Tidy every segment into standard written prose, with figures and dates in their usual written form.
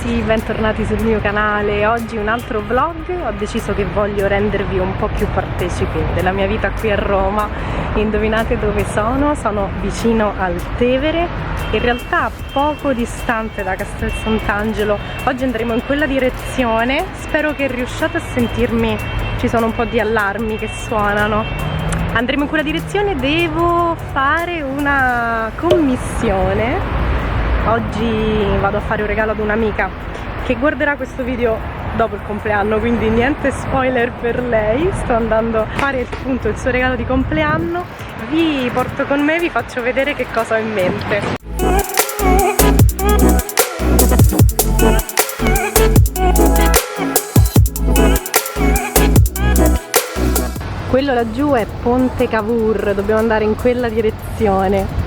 ragazzi, bentornati sul mio canale. Oggi un altro vlog. Ho deciso che voglio rendervi un po' più partecipi della mia vita qui a Roma. Indovinate dove sono? Sono vicino al Tevere, in realtà poco distante da Castel Sant'Angelo. Oggi andremo in quella direzione, spero che riusciate a sentirmi, ci sono un po' di allarmi che suonano. Andremo in quella direzione, devo fare una commissione. Oggi vado a fare un regalo ad un'amica che guarderà questo video dopo il compleanno, quindi niente spoiler per lei. Sto andando a fare appunto il suo regalo di compleanno. Vi porto con me, vi faccio vedere che cosa ho in mente. Quello laggiù è Ponte Cavour, dobbiamo andare in quella direzione.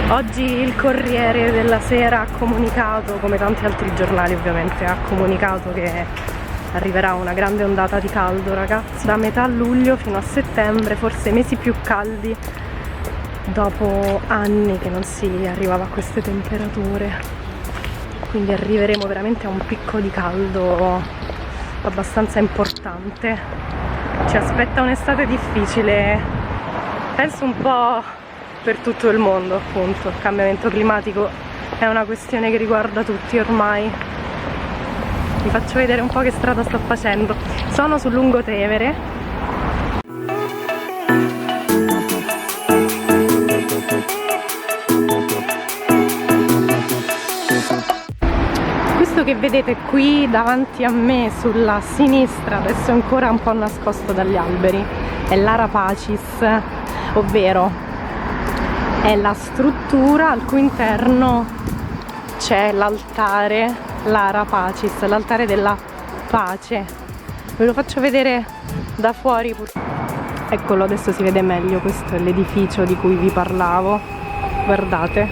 Oggi il Corriere della Sera ha comunicato, come tanti altri giornali ovviamente, ha comunicato che arriverà una grande ondata di caldo, ragazzi, da metà luglio fino a settembre, forse mesi più caldi, dopo anni che non si arrivava a queste temperature. Quindi arriveremo veramente a un picco di caldo abbastanza importante. Ci aspetta un'estate difficile, penso un po' per tutto il mondo, appunto. Il cambiamento climatico è una questione che riguarda tutti ormai. Vi faccio vedere un po' che strada sto facendo. Sono sul Lungotevere. Questo che vedete qui davanti a me sulla sinistra, adesso è ancora un po' nascosto dagli alberi, è l'Ara Pacis, ovvero è la struttura al cui interno c'è l'altare, l'Ara Pacis, l'altare della pace. Ve lo faccio vedere da fuori. Eccolo, adesso si vede meglio. Questo è l'edificio di cui vi parlavo. Guardate,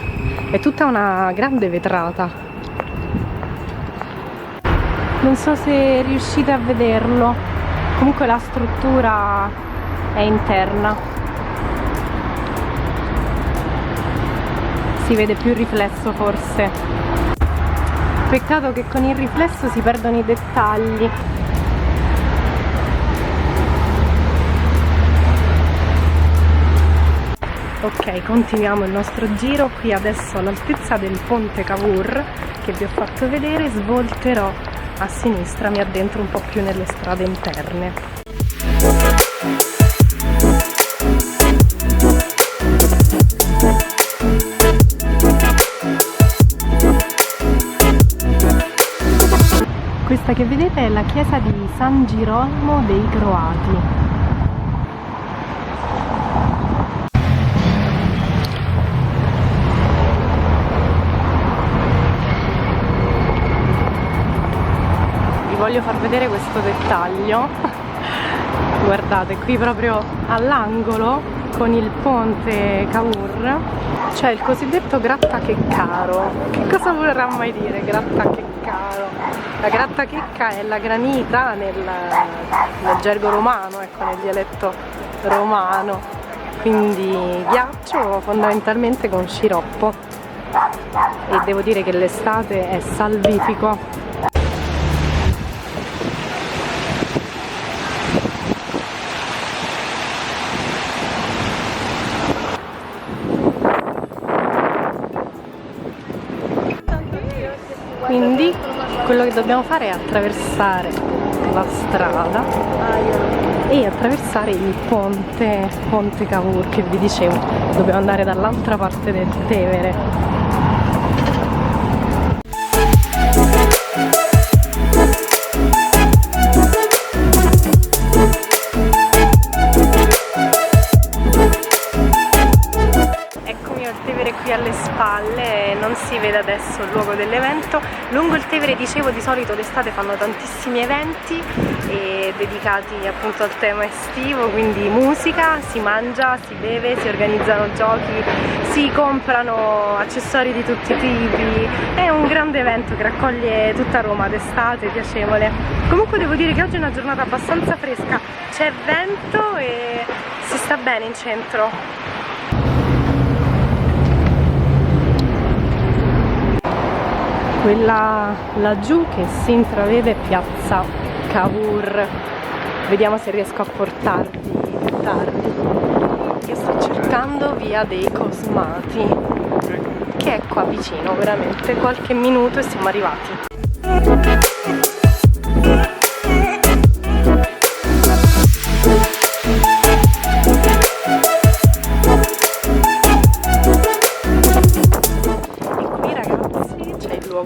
è tutta una grande vetrata. Non so se riuscite a vederlo, comunque la struttura è interna. Si vede più il riflesso forse. Peccato che con il riflesso si perdono i dettagli. Ok, continuiamo il nostro giro. Qui adesso all'altezza del Ponte Cavour che vi ho fatto vedere, svolterò a sinistra, mi addentro un po' più nelle strade interne. Questa che vedete è la chiesa di San Girolamo dei Croati. Vi voglio far vedere questo dettaglio. Guardate, qui proprio all'angolo con il ponte Cavour c'è il cosiddetto grattacheccharo. Che cosa vorrà mai dire grattacheccharo? La grattachecca è la granita nel gergo romano, ecco, nel dialetto romano, quindi ghiaccio fondamentalmente con sciroppo, e devo dire che l'estate è salvifico. Quindi quello che dobbiamo fare è attraversare la strada e attraversare il ponte Cavour che vi dicevo. Dobbiamo andare dall'altra parte del Tevere. Qui alle spalle, non si vede adesso il luogo dell'evento. Lungo il Tevere, dicevo, di solito d'estate fanno tantissimi eventi dedicati appunto al tema estivo, quindi musica, si mangia, si beve, si organizzano giochi, si comprano accessori di tutti i tipi. È un grande evento che raccoglie tutta Roma d'estate, piacevole. Comunque devo dire che oggi è una giornata abbastanza fresca, c'è vento e si sta bene in centro. Quella laggiù che si intravede è piazza Cavour. Vediamo se riesco a portarvi più tardi. Io sto cercando via dei Cosmati, che è qua vicino, veramente qualche minuto e siamo arrivati.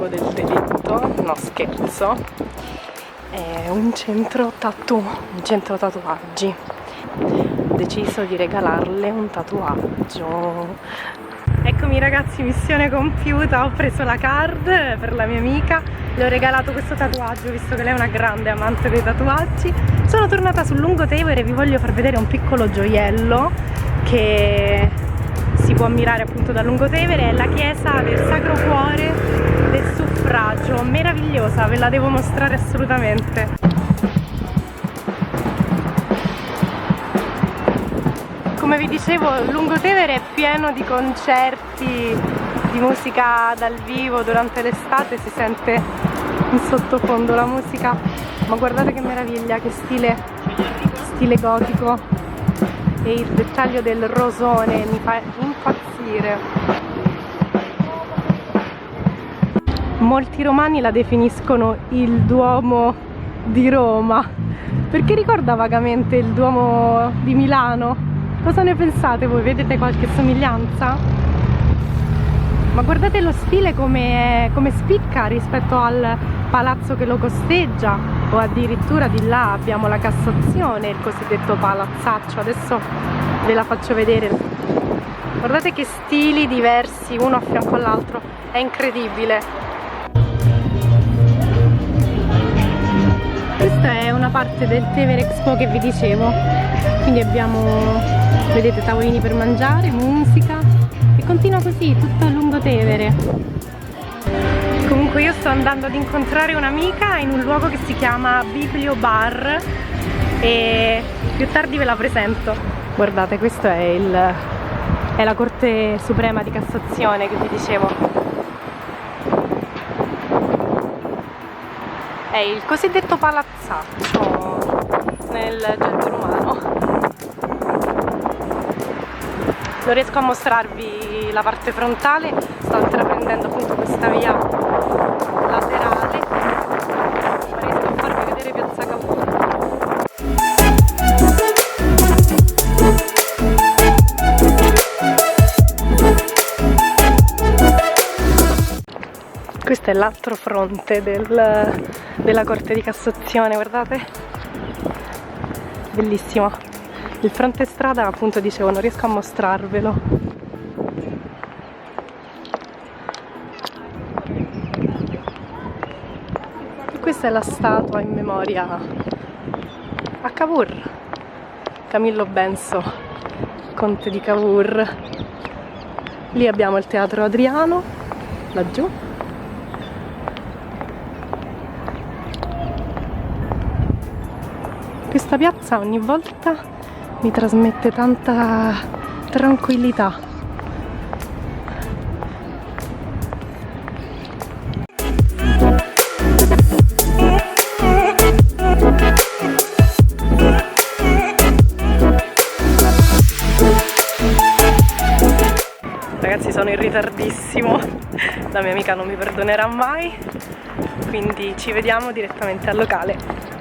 Del delitto, no scherzo, è un centro tatuaggi. Ho deciso di regalarle un tatuaggio. Eccomi ragazzi, missione compiuta, ho preso la card per la mia amica, le ho regalato questo tatuaggio visto che lei è una grande amante dei tatuaggi. Sono tornata sul Lungotevere e vi voglio far vedere un piccolo gioiello che si può ammirare appunto dal Lungotevere, è la chiesa del Sacro Cuore del Suffragio, meravigliosa, ve la devo mostrare assolutamente. Come vi dicevo, il Lungotevere è pieno di concerti, di musica dal vivo. Durante l'estate si sente in sottofondo la musica, ma guardate che meraviglia, che stile gotico, e il dettaglio del rosone mi fa impazzire. Molti romani la definiscono il Duomo di Roma, perché ricorda vagamente il Duomo di Milano. Cosa ne pensate voi? Vedete qualche somiglianza? Ma guardate lo stile come spicca rispetto al palazzo che lo costeggia, o addirittura di là abbiamo la Cassazione, il cosiddetto palazzaccio. Adesso ve la faccio vedere. Guardate che stili diversi uno a fianco all'altro, è incredibile. Questa è una parte del Tevere Expo che vi dicevo, quindi abbiamo, vedete, tavolini per mangiare, musica, e continua così tutto a Lungotevere. Comunque io sto andando ad incontrare un'amica in un luogo che si chiama Biblio Bar e più tardi ve la presento. Guardate, questo è la Corte Suprema di Cassazione che vi dicevo. È il cosiddetto palazzaccio nel gergo romano. Non riesco a mostrarvi la parte frontale, sto intraprendendo appunto questa via laterale, ma riesco a farvi vedere piazza Cavour. Questo è l'altro fronte della Corte di Cassazione, guardate, bellissimo. Il fronte strada, appunto, dicevo, non riesco a mostrarvelo. E questa è la statua in memoria a Cavour, Camillo Benso, conte di Cavour. Lì abbiamo il Teatro Adriano, laggiù. Questa piazza ogni volta mi trasmette tanta tranquillità. Ragazzi, sono in ritardissimo, la mia amica non mi perdonerà mai, quindi ci vediamo direttamente al locale.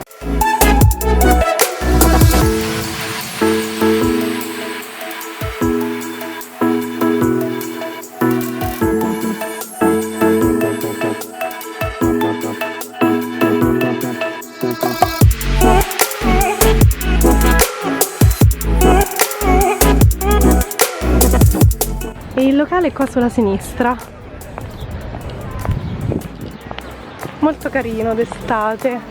E il locale è qua sulla sinistra, molto carino d'estate.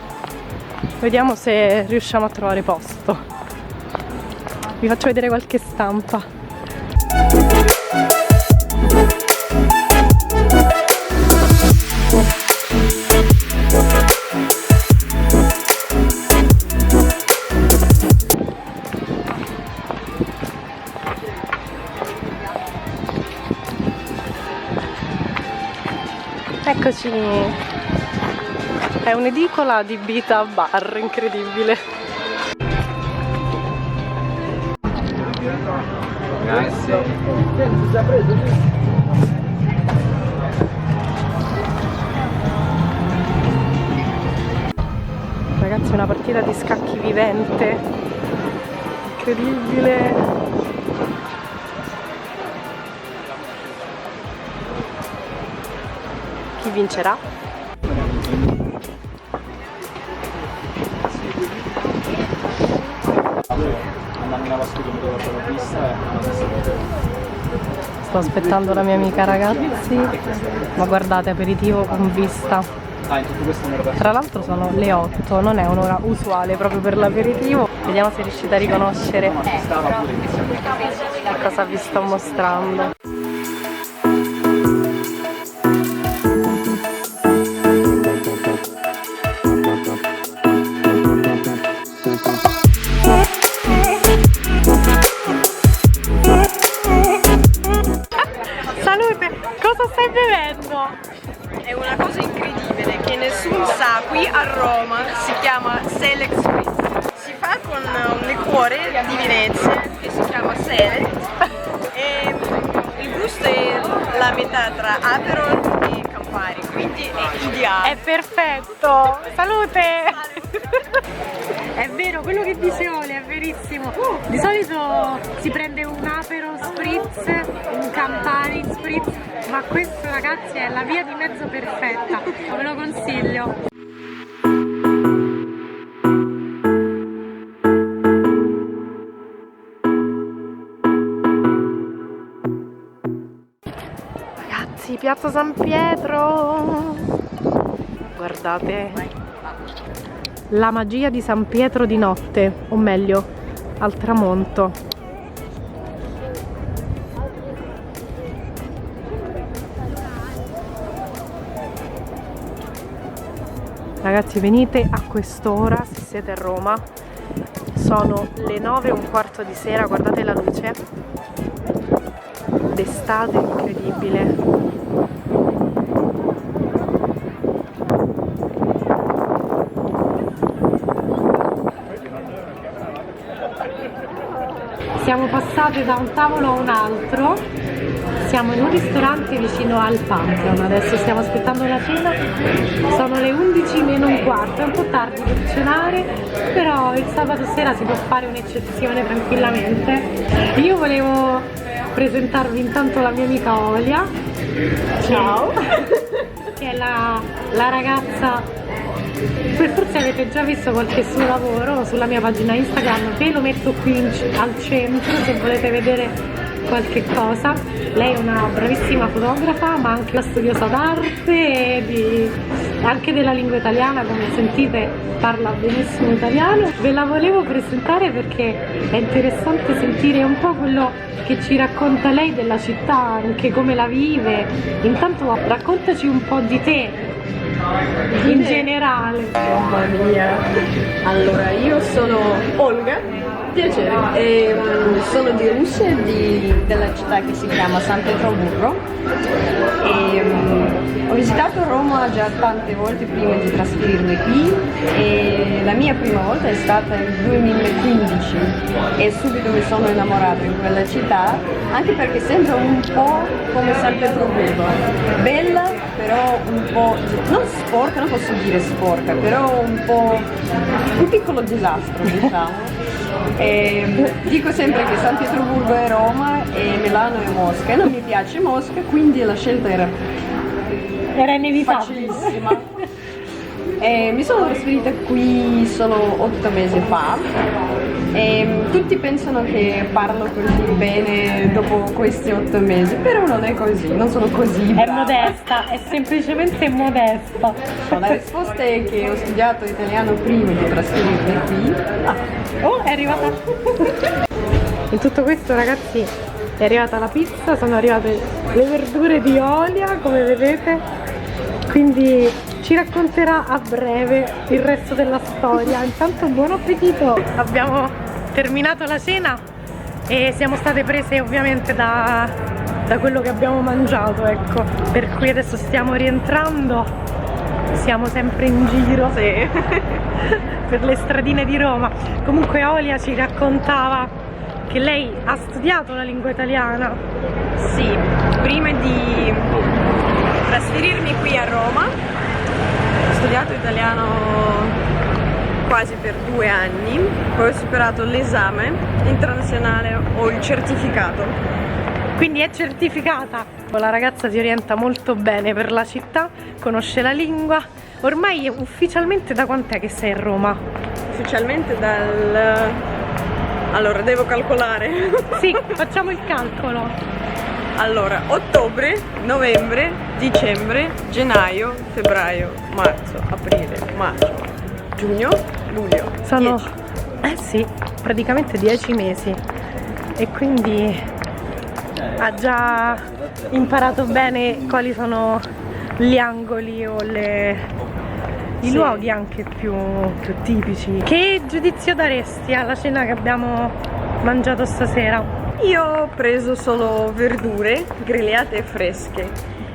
Vediamo se riusciamo a trovare posto. Vi faccio vedere qualche stampa. Eccoci, è un'edicola adibita a bar, incredibile. Ragazzi, una partita di scacchi vivente, incredibile. Chi vincerà? Sto aspettando la mia amica, ragazzi, ma guardate, aperitivo con vista. Tra l'altro sono le 8, non è un'ora usuale proprio per l'aperitivo. Vediamo se riuscite a riconoscere che cosa vi sto mostrando. È una cosa incredibile che nessuno sa qui a Roma, si chiama Selex Spritz. Si fa con un liquore di Venezia che si chiama Sele e il gusto è la metà tra Aperol e Campari, quindi è ideale. È perfetto! Salute! È vero, quello che dice Ole è verissimo. Di solito si prende un Aperol Spritz, un Campari Spritz, ma questo, ragazzi, è la via di mezzo perfetta, ve lo consiglio. Ragazzi, Piazza San Pietro, guardate la magia di San Pietro di notte, o meglio al tramonto. Ragazzi, venite a quest'ora se siete a Roma, sono le 9:15 di sera, guardate la luce d'estate, incredibile. Siamo passate da un tavolo a un altro, siamo in un ristorante vicino al Pantheon, adesso stiamo aspettando la cena, sono le 11:15, è un po' tardi per cenare, però il sabato sera si può fare un'eccezione tranquillamente. Io volevo presentarvi intanto la mia amica Olia, ciao, che è la ragazza. Forse avete già visto qualche suo lavoro sulla mia pagina Instagram, ve lo metto qui al centro se volete vedere qualche cosa. Lei è una bravissima fotografa, ma anche una studiosa d'arte e anche della lingua italiana, come sentite parla benissimo italiano. Ve la volevo presentare perché è interessante sentire un po' quello che ci racconta lei della città, anche come la vive. Intanto raccontaci un po' di te in generale. Mamma mia. Allora, io sono Olga, piacere, e sono di Russia, della città che si chiama San Pietroburgo, e ho visitato Roma già tante volte prima di trasferirmi qui, e la mia prima volta è stata nel 2015 e subito mi sono innamorata in quella città, anche perché sembra un po' come San Pietroburgo, bella però un po', non sporca, non posso dire sporca, però un piccolo disastro, diciamo. E dico sempre che San Pietroburgo è Roma e Milano è Mosca, e non mi piace Mosca, quindi la scelta era inevitabile, facilissima. E mi sono trasferita qui solo 8 mesi fa e tutti pensano che parlo così bene dopo questi 8 mesi, però non è così, non sono così brava. È modesta, è semplicemente modesta. No, la risposta è che ho studiato italiano prima di trasferirmi qui. Oh, è arrivata. In tutto questo, ragazzi, è arrivata la pizza, sono arrivate le verdure di Olia, come vedete, quindi ci racconterà a breve il resto della storia. Intanto buon appetito! Abbiamo terminato la cena e siamo state prese ovviamente da da quello che abbiamo mangiato, ecco. Per cui adesso stiamo rientrando, siamo sempre in giro, sì. Per le stradine di Roma. Comunque Olia ci raccontava che lei ha studiato la lingua italiana. Sì, prima di trasferirmi qui a Roma ho studiato italiano quasi per 2 anni, poi ho superato l'esame internazionale, ho il certificato. Quindi è certificata. La ragazza si orienta molto bene per la città, conosce la lingua. Ormai ufficialmente da quant'è che sei a Roma? Ufficialmente allora devo calcolare. Sì, facciamo il calcolo. Allora, ottobre, novembre, dicembre, gennaio, febbraio, marzo, aprile, maggio, giugno, luglio. Sono 10. sì, praticamente 10 mesi. E quindi ha già imparato bene quali sono gli angoli o i luoghi anche più tipici. Che giudizio daresti alla cena che abbiamo mangiato stasera? Io ho preso solo verdure grigliate e fresche,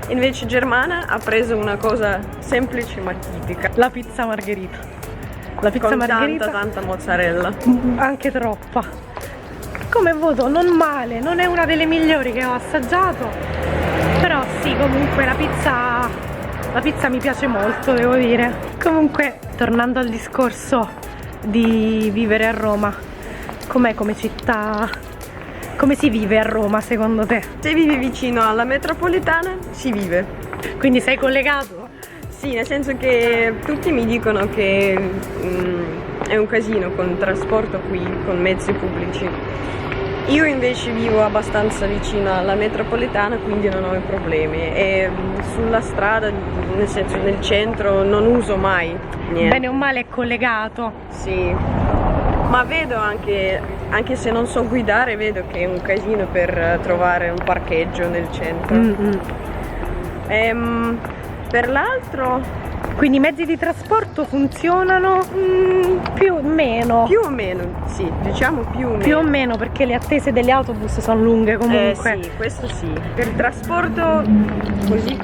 invece Germana ha preso una cosa semplice ma tipica. La pizza margherita. La pizza con margherita tanta mozzarella. Anche troppa. Come voto non male, non è una delle migliori che ho assaggiato, però sì, comunque la pizza mi piace molto, devo dire. Comunque, tornando al discorso di vivere a Roma, com'è come città? Come si vive a Roma secondo te? Se vivi vicino alla metropolitana si vive. Quindi sei collegato? Sì, nel senso che tutti mi dicono che è un casino con il trasporto qui, con mezzi pubblici. Io invece vivo abbastanza vicino alla metropolitana, quindi non ho i problemi. E sulla strada, nel senso nel centro, non uso mai niente. Bene o male è collegato. Sì, ma vedo anche se non so guidare, vedo che è un casino per trovare un parcheggio nel centro. Per l'altro... Quindi i mezzi di trasporto funzionano più o meno? Più o meno, sì, diciamo più o meno. Più o meno, perché le attese degli autobus sono lunghe comunque. Sì, questo sì. Per il trasporto così.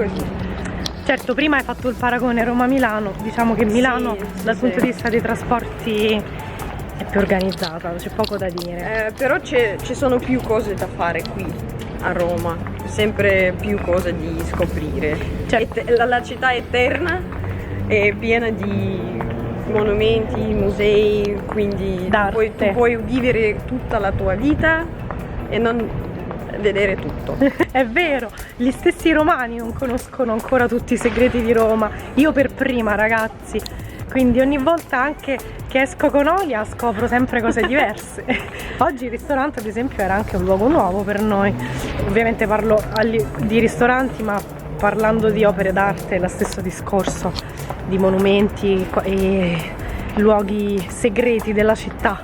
Certo, prima hai fatto il paragone Roma-Milano, diciamo che Milano dal punto di vista dei trasporti è più organizzata, c'è poco da dire. Però ci sono più cose da fare qui a Roma, sempre più cose di scoprire. Certo. La città è eterna, è piena di monumenti, musei, quindi tu puoi vivere tutta la tua vita e non vedere tutto. È vero, gli stessi romani non conoscono ancora tutti i segreti di Roma, io per prima, ragazzi. Quindi ogni volta anche che esco con Olia scopro sempre cose diverse. Oggi il ristorante ad esempio era anche un luogo nuovo per noi. Ovviamente parlo di ristoranti, ma parlando di opere d'arte è lo stesso discorso, di monumenti e luoghi segreti della città.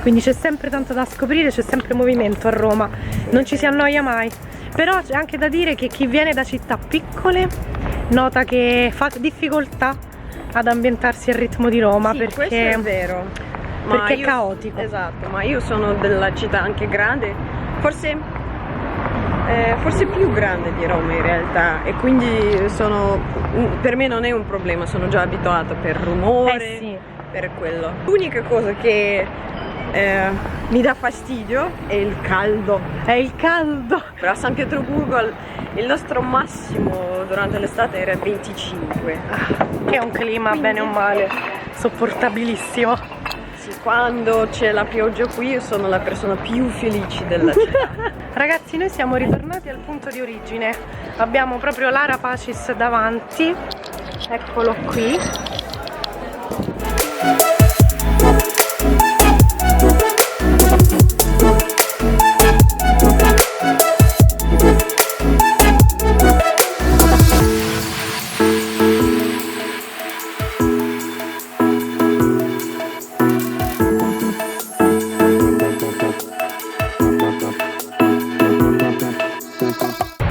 Quindi c'è sempre tanto da scoprire, c'è sempre movimento a Roma, non ci si annoia mai. Però c'è anche da dire che chi viene da città piccole nota che fa difficoltà ad ambientarsi al ritmo di Roma, sì, perché questo è vero. Perché è caotico. Esatto, ma io sono della città anche grande, forse più grande di Roma in realtà, e quindi per me non è un problema, sono già abituata per rumore, sì. Per quello. L'unica cosa che mi dà fastidio è il caldo. È il caldo. Però a San Pietroburgo il nostro massimo durante l'estate era 25. Che è un clima, quindi, bene o male, sopportabilissimo. Sì, quando c'è la pioggia qui io sono la persona più felice della città. Ragazzi, noi siamo ritornati al punto di origine. Abbiamo proprio l'Ara Pacis davanti. Eccolo qui.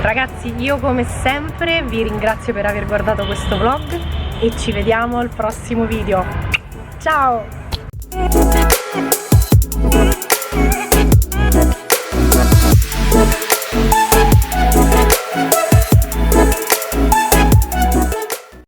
Ragazzi, io come sempre vi ringrazio per aver guardato questo vlog e ci vediamo al prossimo video. Ciao!